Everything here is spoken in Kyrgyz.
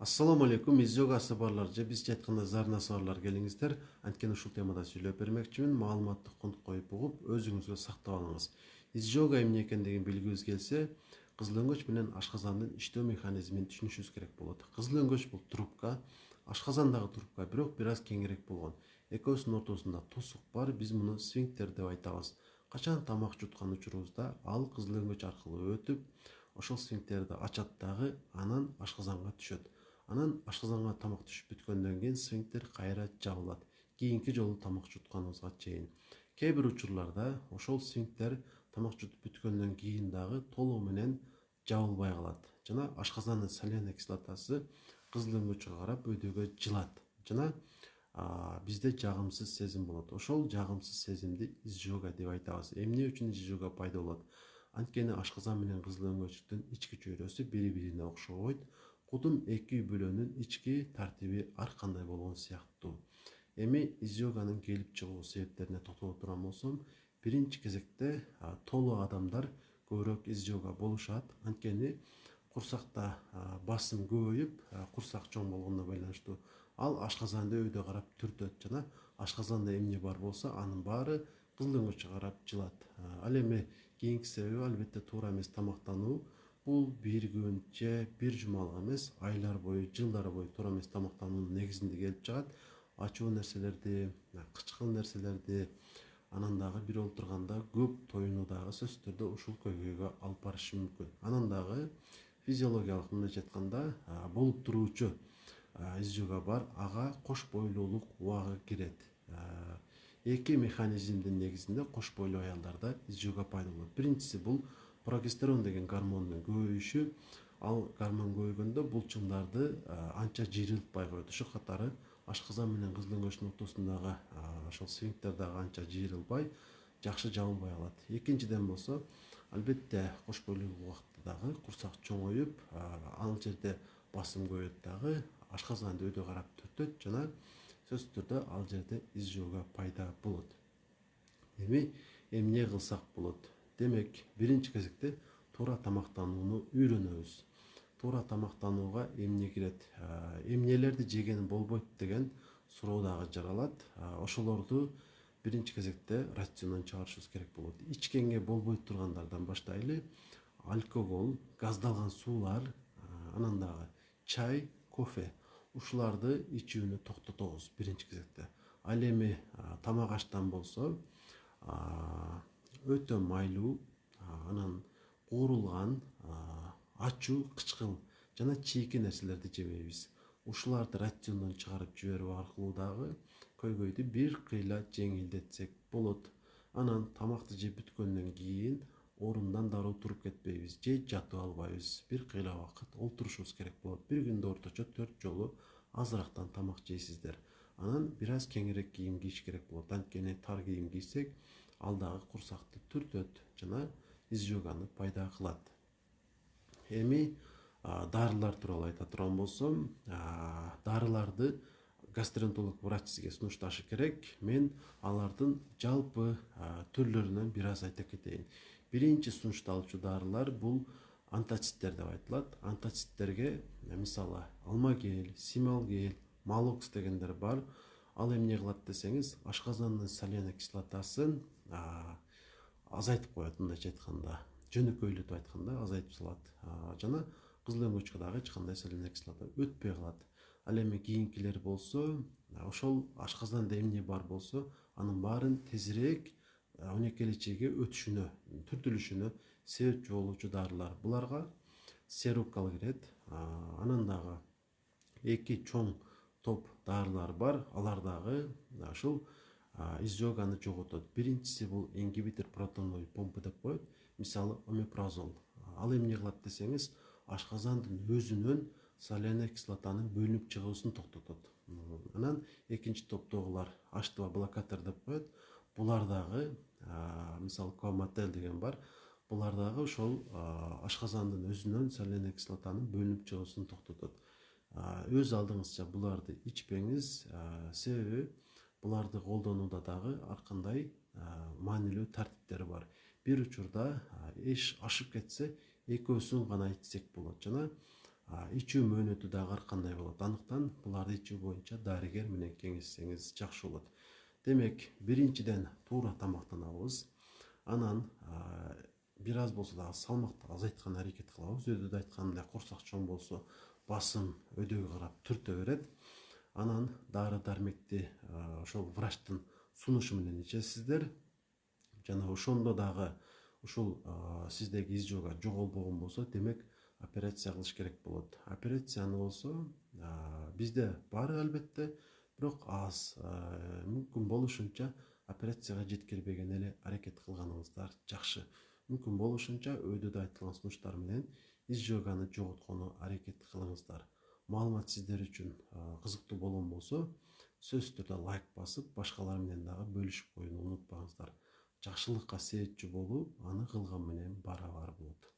Assalamu alaikum, izjogасы барлар биз айтканда зарнасы барлар келиңиздер. Анткени ушул темада сүйлөп бермекчимин. Маалыматты кунт коюп угуп, өзүңүзгө сактап алыңыз. Изжога эмне экендигин билгибиз келсе, кызыл өңгөч менен ашказандын иштөө механизмин түшүнүшүбүз керек болот. Кызыл өңгөч бул трубка, ашказандагы трубка бирок бир аз кеңирээк болгон. Экөөсүнүн ортосунда тосук бар, биз муну сфинктер деп айтабыз. Качан тамак жуткан учурубузда ал кызыл өңгөч аркылуу өтүп, ошол сфинктерди ачат дагы, анан ашказанга түшөт. Анан ашказанга тамак түшүп бүткөндөн кийин сфинктер кайра жабылат. Кийинки жолу тамак жутканыбызга чейин. Кээ бир учурларда ошол сфинктер тамак жутуп бүткөндөн кийин дагы толугу менен жабылбай калат. Жана ашказандын соляный кислотасы кызыл өңгөчкө карап өйдөгө жылат. Жана бизде жагымсыз сезим болот. Ошол жагымсыз сезимди изжога деп айтабыз. Эмне үчүн изжога пайда болот? Анткени ашказан менен кызыл өңгөчтүн ички чөйрөсү бири-бирине окшобойт. Кудун эки үй бүлөнүн ички тартиби ар кандай болгон сыяктуу. Эми изжоганын келип чыгуу себептерине токтоло турган болсом, биринчи кезекте толуу адамдар көбүрөөк изжога болушат. Анткени курсакта басым көбөйүп, курсак чоң болгондо байланыштуу ал ашказанды өйдө карап түртөт жана ашказанда эмне бар болсо анын баары кызыл өңгөчкө карап жылат. Ал эми кийинки себеби албетте туура эмес тамактануу. Бул бир күн же бир жумалык эмес, айлар бою, жылдар бою туура эмес тамактануунун негизинде келип чыгат. Ачуу нерселерди, кычкыл нерселерди, анан дагы бир олтурганда көп тоюнуу дагы сөзсүз түрдө ушул көйгөйгө алып барышы мүмкүн. Анан дагы физиологиялык мындайча айтканда болуп туруучу изжога бар, ага кош бойлуулук убагы кирет. Эки механизмдин негизинде кош бойлуу аялдарда изжога пайда болот. Биринчиси бул прогестерон деген гормондун көбөйүшү. Ал гормон көбөйгөндө булчуңдарды анча жыйрылтпай коет. Ошол катары ашказан менен кызыл өңгөчтүн ортосундагы ошол сфинктер дагы анча жыйрылбай, жакшы жабылбай калат. Экинчиден болсо, албетте кош бойлуу убакта дагы курсак чоңоюп, ал жерде басым көбөйөт дагы, ашказанды өйдө карап түртөт жана сөзсүз түрдө ал жерде изжога пайда болот. Эми эмне кылсак болот? Демек, биринчи кезекте туура тамактанууну үйрөнөбүз. Туура тамактанууга эмне кирет? Эмнелерди жеген болбойт деген суроо дагы жаралат. Ошолорду биринчи кезекте рациондон чыгарышыбыз керек болот. Ичкенге болбой тургандардан баштайлы. Алкогол, газдалган суулар, анан дагы чай, кофе. Ушуларды ичүүнү токтотобуз биринчи кезекте. Ал эми тамак аштан болсо, өтө майлуу, анан куурулган, ачуу, кычкыл жана чийки нерселерди жебейбиз. Ушуларды рациондон чыгарып жиберүү аркылуу дагы көйгөйдү бир кыйла жеңилдетсек болот. Анан тамакты жеп бүткөндөн кийин орундан дароо туруп кетпейбиз же жатып албайбыз. Бир кыйла убакыт олтурушубуз керек болот. Бир күндө орточо 4 жолу азырактан тамак жейсиздер. Анан бир аз кеңирээк кийим кийиш керек болот. Анткени тар кийим кийсек, ал дагы курсакты түртөт жана изжоганы пайда кылат. Эми дарылар тууралуу айта турган болсом, дарыларды гастроэнтеролог врач сизге сунушташы керек. Мен алардын жалпы түрлөрүнөн бир аз айта кетейин. Биринчи сунушталуучу дарылар бул антациттер деп айтылат. Антациттерге мисалы алмагел, сималгел, малокс дегендер бар. Ал эмне кылат десеңиз, ашказандын соляный кислотасын азайтып коет, мындайча айтканда. Жөнөкөйлөтүп айтканда азайтып салат. Жана кызыл өңгөчкө дагы эч кандай соляный кислота өтпөй калат. Ал эми кийинкилер болсо, ошол ашказанда эмне бар болсо, анын баарын тезирээк онекелечиге өтүшүнө, түртүлүшүнө себепчи болуучу дарылар. Буларга серукал кирет. Анан дагы эки чоң топ дарылар бар. Алар дагы ушул изжоганы жоготот. Биринчиси бул ингибитор протоновой помпы деп коет. Мисалы омепразол. Ал эмне кылат десеңиз, ашказандын өзүнөн соляный кислотанын бөлүнүп чыгуусун токтотот. Анан экинчи топтогулар H2 блокатор деп коет. Булар дагы мисалы Comatell деген бар. Булар дагы ошол ашказандын өзүнөн соляный кислотанын бөлүнүп чыгуусун токтотот. Өз алдыңызча буларды ичпеңиз, себеби буларды колдонууда дагы ар кандай маанилүү тартиптери бар. Бир учурда иш ашып кетсе, экөөсүн гана ичсек болот. Жана ичүү мөөнөтү дагы ар кандай болот. Андыктан буларды ичүү боюнча дарыгер менен кеңешсеңиз жакшы болот. Демек, биринчиден туура тамактанабыз. Анан бир аз болсо дагы салмакты азайткан аракет кылабыз. Өйдө айткандай, курсак чоң болсо басым өйдөгө карап түртө берет. Анан дары дармекти ошол врачтын сунушу менен ичесиздер. Жана ошондо дагы ушул сиздеги изжога жоголбогон болсо, демек операция кылыш керек болот. Операцияны болсо бизде бар албетте, бирок аз, мүмкүн болушунча операцияга жеткирбеген эле аракет кылганыңыздар жакшы. Мүмкүн болушунча өйдө айтылган сунуштар менен изжоганы жоготкону аракет кылыңыздар. Маалымат сиздер үчүн кызыктуу болгон болсо, сөзсүз түрдө лайк басып, башкалар менен дагы бөлүшүп коюуну унутпаңыздар. Жакшылыкка себепчи болуу аны кылган менен барабар болот.